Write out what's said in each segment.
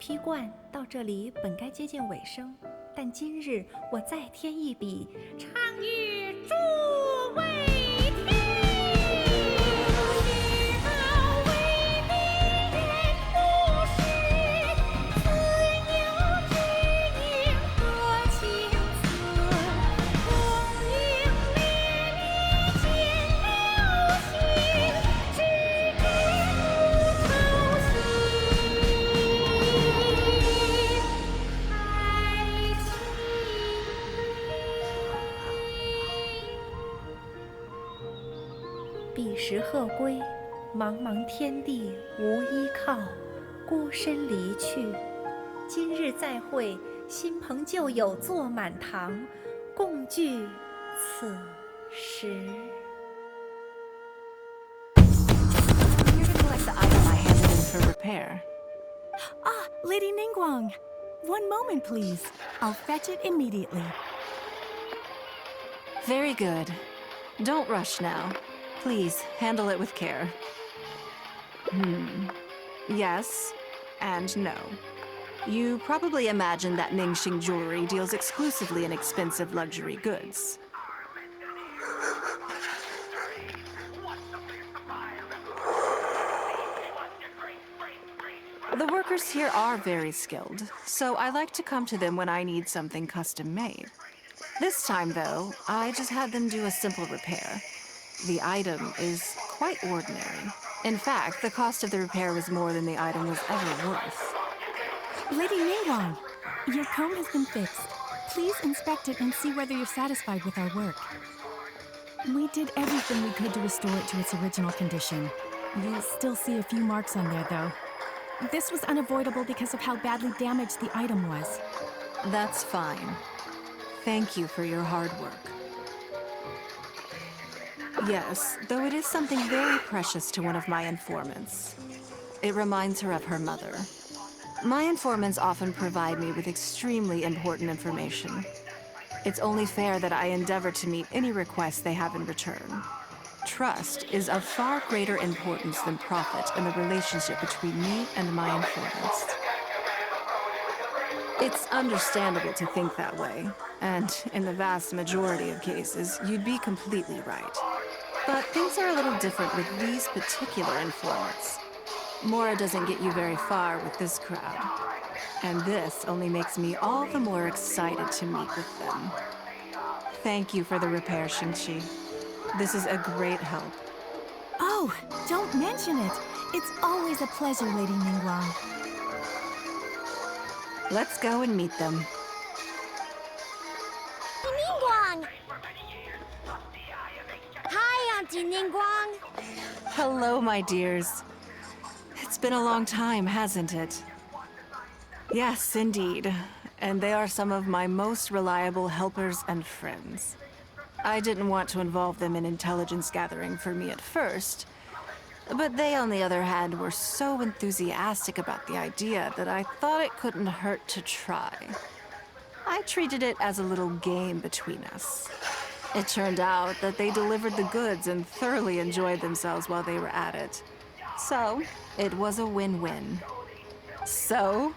披冠到这里本该接近尾声，但今日我再添一笔，唱与诸位听。知道为民人不是，自有知音多情思，功名烈烈见了心，只知不操心。爱情。彼时鹤归，茫茫天地无依靠，孤身离去。今日再会，新朋旧友坐满堂，共聚此时。 Here to collect the item I handed in for repair. Ah, Lady Ningguang. One moment, please. I'll fetch it immediately. Very good. Don't rush now. Please, handle it with care. Yes, and no. You probably imagine that Ningxing Jewelry deals exclusively in expensive luxury goods. The workers here are very skilled, so I like to come to them when I need something custom-made. This time, though, I just had them do a simple repair. The item is quite ordinary. In fact, the cost of the repair was more than the item was ever worth. Lady Ningguang, your comb has been fixed. Please inspect it and see whether you're satisfied with our work. We did everything we could to restore it to its original condition. You'll still see a few marks on there, though. This was unavoidable because of how badly damaged the item was. That's fine. Thank you for your hard work. Yes, though it is something very precious to one of my informants. It reminds her of her mother. My informants often provide me with extremely important information. It's only fair that I endeavor to meet any requests they have in return. Trust is of far greater importance than profit in the relationship between me and my informants. It's understandable to think that way, and in the vast majority of cases, you'd be completely right. But things are a little different with these particular informants. Mora doesn't get you very far with this crowd, and this only makes me all the more excited to meet with them. Thank you for the repair, Xingqi. This is a great help. Oh, don't mention it. It's always a pleasure, Lady Ningguang. Let's go and meet them. Ningguang! Hi, Auntie Ningguang! Hello, my dears. It's been a long time, hasn't it? Yes, indeed. And they are some of my most reliable helpers and friends. I didn't want to involve them in intelligence gathering for me at first, but they, on the other hand, were so enthusiastic about the idea that I thought it couldn't hurt to try. I treated it as a little game between us. It turned out that they delivered the goods and thoroughly enjoyed themselves while they were at it. So, it was a win-win. So,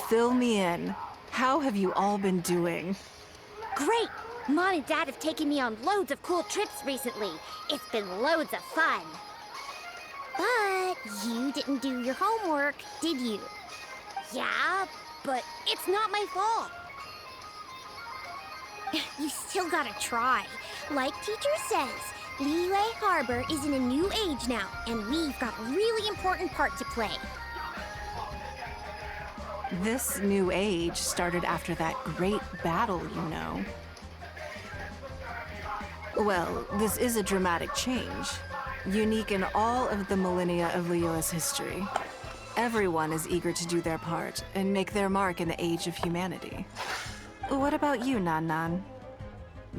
fill me in. How have you all been doing? Great! Mom and Dad have taken me on loads of cool trips recently. It's been loads of fun. But you didn't do your homework, did you? Yeah, but it's not my fault. You still gotta try. Like teacher says, Liyue Harbor is in a new age now, and we've got a really important part to play. This new age started after that great battle, you know. Well, this is a dramatic change, unique in all of the millennia of Liyue's history. Everyone is eager to do their part and make their mark in the age of humanity. What about you, Nan Nan?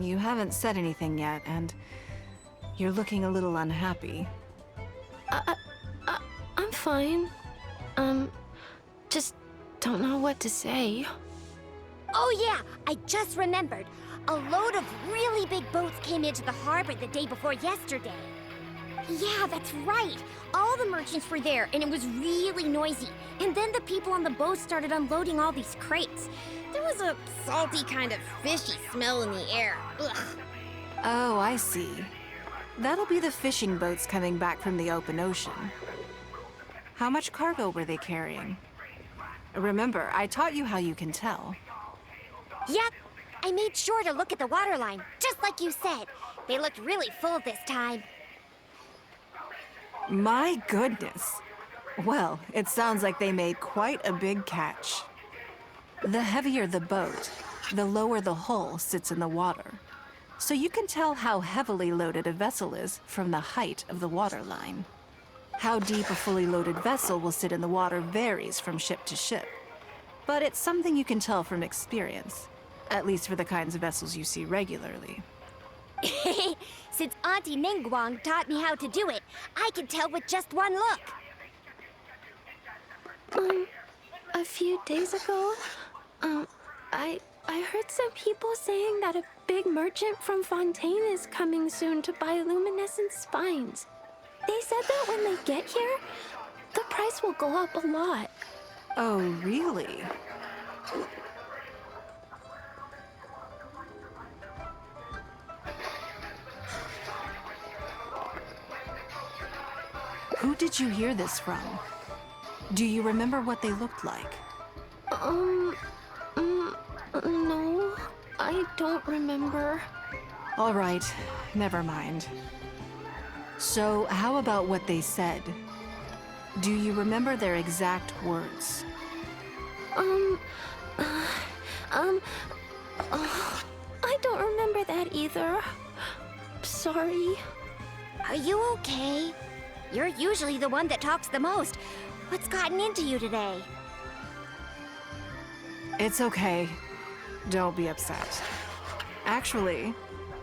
You haven't said anything yet, and you're looking a little unhappy. I'm fine. Just don't know what to say. Oh yeah, I just remembered. A load of really big boats came into the harbor the day before yesterday. Yeah, that's right. All the merchants were there, and it was really noisy. And then the people on the boat started unloading all these crates. There was a salty kind of fishy smell in the air. Ugh. Oh, I see. That'll be the fishing boats coming back from the open ocean. How much cargo were they carrying? Remember, I taught you how you can tell. Yep. I made sure to look at the waterline, just like you said. They looked really full this time. My goodness. Well, it sounds like they made quite a big catch. The heavier the boat, the lower the hull sits in the water. So you can tell how heavily loaded a vessel is from the height of the waterline. How deep a fully loaded vessel will sit in the water varies from ship to ship. But it's something you can tell from experience, at least for the kinds of vessels you see regularly. Since Auntie Ningguang taught me how to do it, I can tell with just one look. A few days ago, I heard some people saying that a big merchant from Fontaine is coming soon to buy luminescent spines. They said that when they get here, the price will go up a lot. Oh, really? Who did you hear this from? Do you remember what they looked like? No, I don't remember. All right, never mind. So, how about what they said? Do you remember their exact words? I don't remember that either. Sorry. Are you okay? You're usually the one that talks the most. What's gotten into you today? It's okay. Don't be upset. Actually,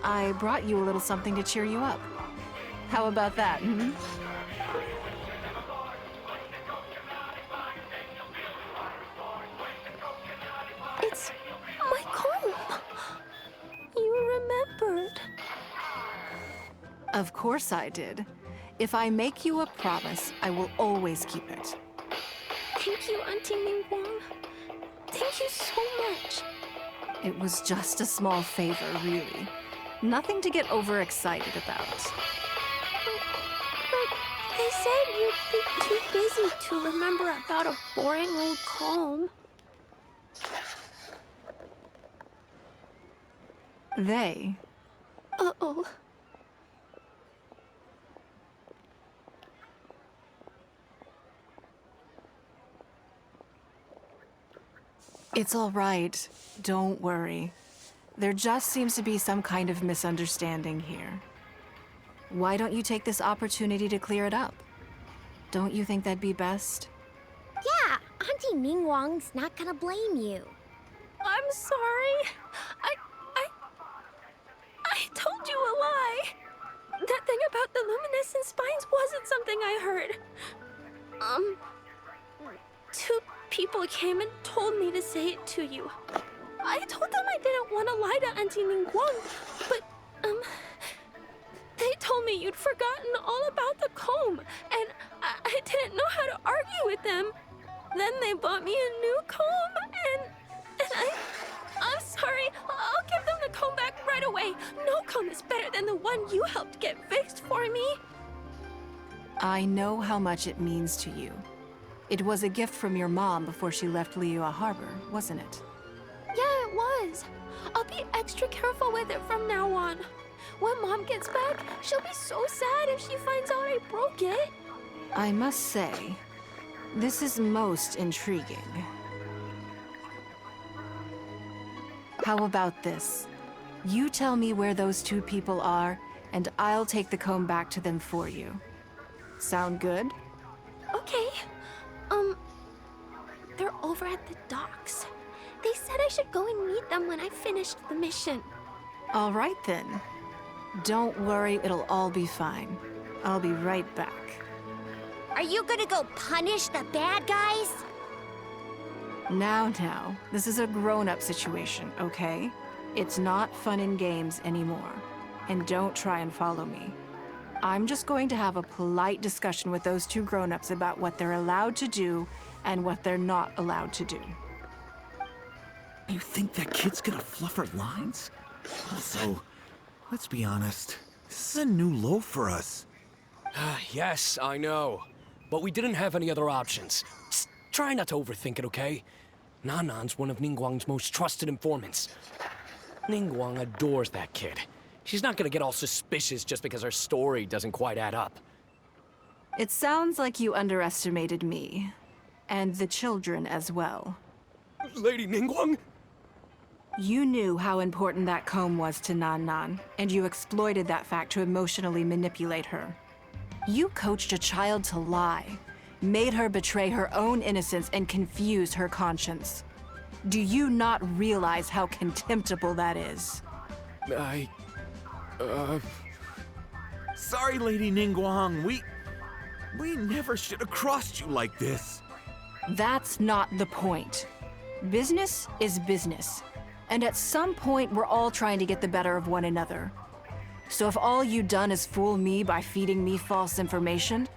I brought you a little something to cheer you up. How about that, hmm? It's my comb. You remembered. Of course I did. If I make you a promise, I will always keep it. Thank you, Auntie Ningguang. Thank you so much. It was just a small favor, really. Nothing to get overexcited about. But they said you'd be too busy to remember about a boring old comb. They? Uh-oh. It's all right. Don't worry. There just seems to be some kind of misunderstanding here. Why don't you take this opportunity to clear it up? Don't you think that'd be best? Yeah, Auntie Ningguang's not gonna blame you. I'm sorry. I told you a lie. That thing about the luminescent spines wasn't something I heard. Two people came and told me to say it to you. I told them I didn't want to lie to Auntie Ningguang, but, they told me you'd forgotten all about the comb, and I didn't know how to argue with them. Then they bought me a new comb, and I'm sorry. I'll give them the comb back right away. No comb is better than the one you helped get fixed for me. I know how much it means to you. It was a gift from your mom before she left Liyue Harbor, wasn't it? Yeah, it was. I'll be extra careful with it from now on. When Mom gets back, she'll be so sad if she finds out I broke it. I must say, this is most intriguing. How about this? You tell me where those two people are, and I'll take the comb back to them for you. Sound good? Okay. They're over at the docks. They said I should go and meet them when I finished the mission. All right then. Don't worry, it'll all be fine. I'll be right back. Are you gonna go punish the bad guys? Now, this is a grown-up situation, okay? It's not fun and games anymore. And don't try and follow me. I'm just going to have a polite discussion with those two grown-ups about what they're allowed to do and what they're not allowed to do. You think that kid's gonna fluff her lines? Also, let's be honest, this is a new low for us. Yes, I know. But we didn't have any other options. Just try not to overthink it, okay? Nanan's one of Ningguang's most trusted informants. Ningguang adores that kid. She's not gonna get all suspicious just because her story doesn't quite add up. It sounds like you underestimated me. And the children as well. Lady Ningguang? You knew how important that comb was to Nan, and you exploited that fact to emotionally manipulate her. You coached a child to lie, made her betray her own innocence and confuse her conscience. Do you not realize how contemptible that is? Sorry, Lady Ningguang, we never should have crossed you like this. That's not the point. Business is business. And at some point, we're all trying to get the better of one another. So if all you've done is fool me by feeding me false information,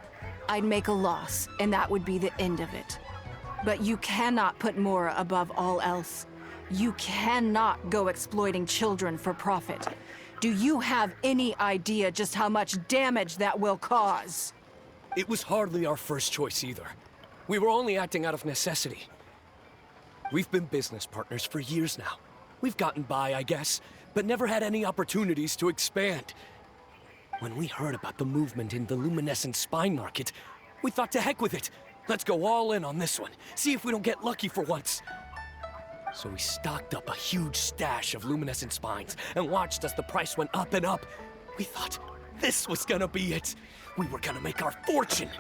I'd make a loss, and that would be the end of it. But you cannot put Mora above all else. You cannot go exploiting children for profit. Do you have any idea just how much damage that will cause? It was hardly our first choice either. We were only acting out of necessity. We've been business partners for years now. We've gotten by, I guess, but never had any opportunities to expand. When we heard about the movement in the luminescent spine market, we thought to heck with it. Let's go all in on this one, see if we don't get lucky for once. So we stocked up a huge stash of luminescent spines and watched as the price went up and up. We thought this was gonna be it. We were gonna make our fortune.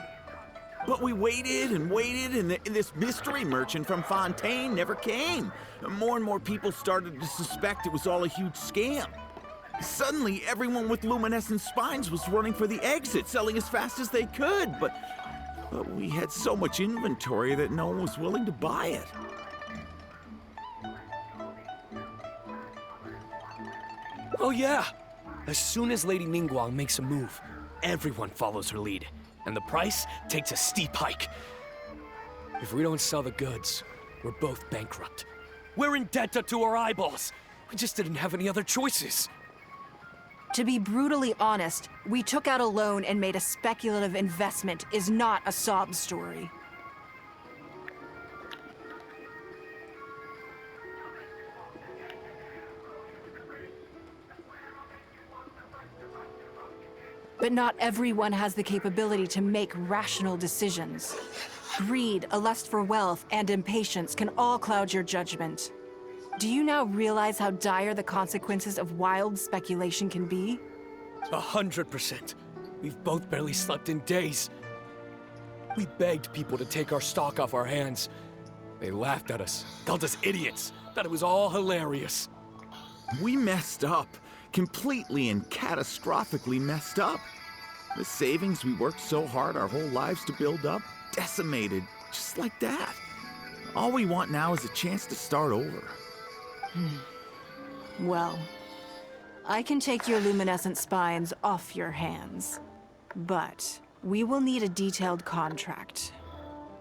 But we waited and waited, and this mystery merchant from Fontaine never came. More and more people started to suspect it was all a huge scam. Suddenly, everyone with luminescent spines was running for the exit, selling as fast as they could, but we had so much inventory that no one was willing to buy it. Oh yeah! As soon as Lady Ningguang makes a move, everyone follows her lead, and the price takes a steep hike. If we don't sell the goods, we're both bankrupt. We're in debt up to our eyeballs. We just didn't have any other choices. To be brutally honest, we took out a loan and made a speculative investment is not a sob story. But not everyone has the capability to make rational decisions. Greed, a lust for wealth, and impatience can all cloud your judgment. Do you now realize how dire the consequences of wild speculation can be? 100%. We've both barely slept in days. We begged people to take our stock off our hands. They laughed at us, called us idiots, thought it was all hilarious. We messed up. Completely and catastrophically messed up. The savings we worked so hard our whole lives to build up, decimated, just like that. All we want now is a chance to start over. Well, I can take your luminescent spines off your hands, but we will need a detailed contract.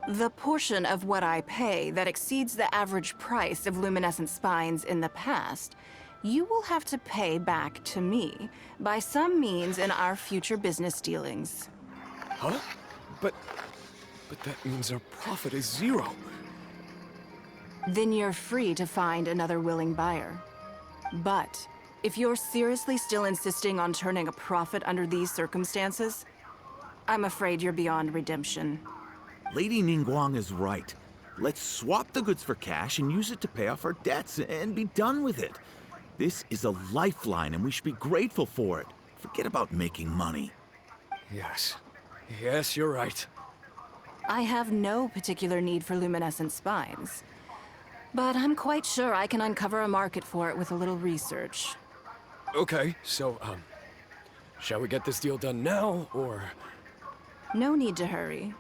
The portion of what I pay that exceeds the average price of luminescent spines in the past, you will have to pay back to me by some means in our future business dealings. Huh? But that means our profit is zero. Then you're free to find another willing buyer. But if you're seriously still insisting on turning a profit under these circumstances, I'm afraid you're beyond redemption. Lady Ningguang is right. Let's swap the goods for cash and use it to pay off our debts and be done with it. This is a lifeline and we should be grateful for it. Forget about making money. Yes. Yes, you're right. I have no particular need for luminescent spines, but I'm quite sure I can uncover a market for it with a little research. Okay, so, shall we get this deal done now, or...? No need to hurry.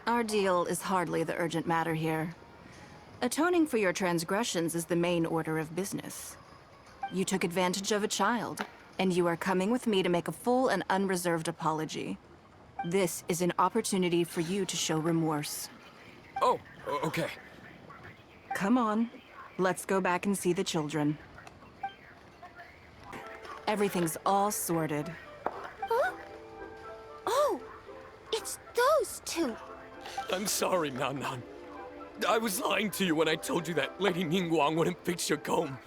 Our deal is hardly the urgent matter here. Atoning for your transgressions is the main order of business. You took advantage of a child, and you are coming with me to make a full and unreserved apology. This is an opportunity for you to show remorse. Oh, okay. Come on, let's go back and see the children. Everything's all sorted. Huh? Oh, it's those two. I'm sorry, Nan Nan. I was lying to you when I told you that Lady Ningguang wouldn't fix your comb.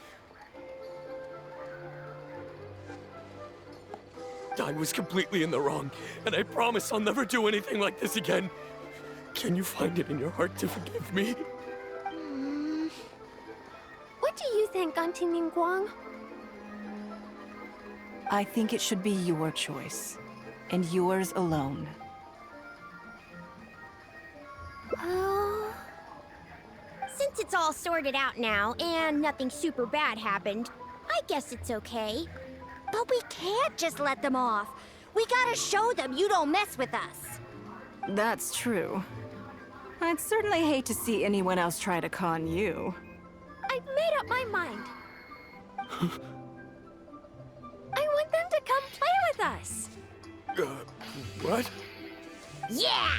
I was completely in the wrong, and I promise I'll never do anything like this again. Can you find it in your heart to forgive me? What do you think, Auntie Ningguang? I think it should be your choice, and yours alone. Since it's all sorted out now, and nothing super bad happened, I guess it's okay. But we can't just let them off. We gotta show them you don't mess with us. That's true. I'd certainly hate to see anyone else try to con you. I've made up my mind. I want them to come play with us. What? Yeah!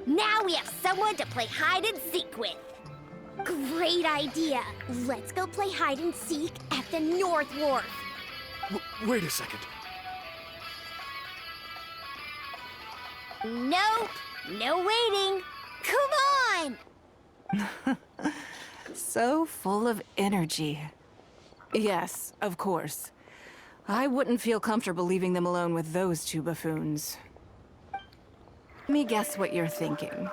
Now we have someone to play hide and seek with. Great idea. Let's go play hide and seek at the North Wharf. Wait a second. Nope. No waiting. Come on! So full of energy. Yes, of course. I wouldn't feel comfortable leaving them alone with those two buffoons. Let me guess what you're thinking.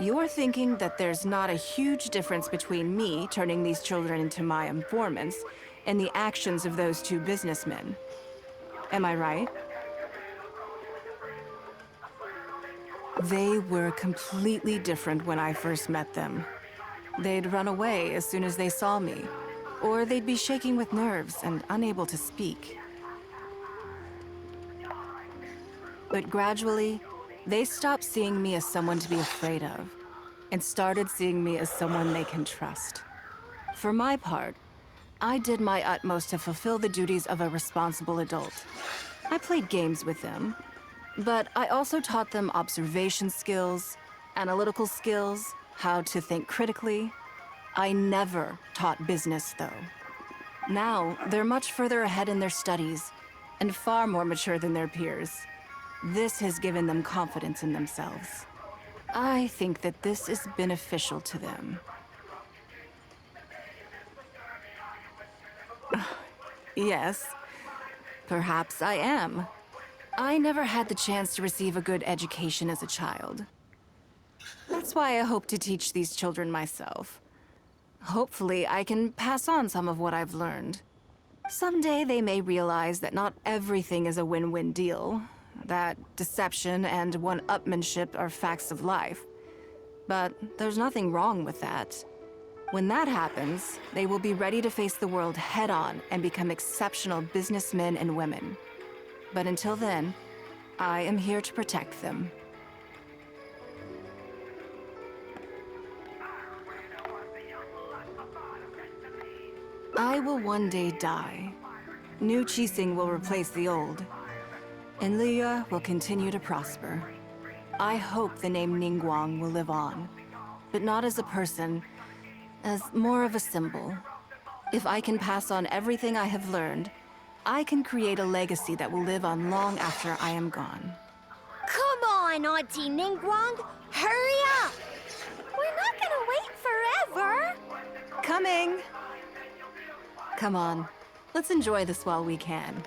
You're thinking that there's not a huge difference between me turning these children into my informants and the actions of those two businessmen. Am I right? They were completely different when I first met them. They'd run away as soon as they saw me, or they'd be shaking with nerves and unable to speak. But gradually, they stopped seeing me as someone to be afraid of, and started seeing me as someone they can trust. For my part, I did my utmost to fulfill the duties of a responsible adult. I played games with them, but I also taught them observation skills, analytical skills, how to think critically. I never taught business, though. Now, they're much further ahead in their studies, and far more mature than their peers. This has given them confidence in themselves. I think that this is beneficial to them. Yes, perhaps I am. I never had the chance to receive a good education as a child. That's why I hope to teach these children myself. Hopefully, I can pass on some of what I've learned. Someday they may realize that not everything is a win-win deal, that deception and one-upmanship are facts of life. But there's nothing wrong with that. When that happens, they will be ready to face the world head-on and become exceptional businessmen and women. But until then, I am here to protect them. I will one day die. New Qixing will replace the old, and Liyue will continue to prosper. I hope the name Ningguang will live on, but not as a person, as more of a symbol. If I can pass on everything I have learned, I can create a legacy that will live on long after I am gone. Come on, Auntie Ningguang! Hurry up! We're not gonna wait forever. Coming! Come on, let's enjoy this while we can.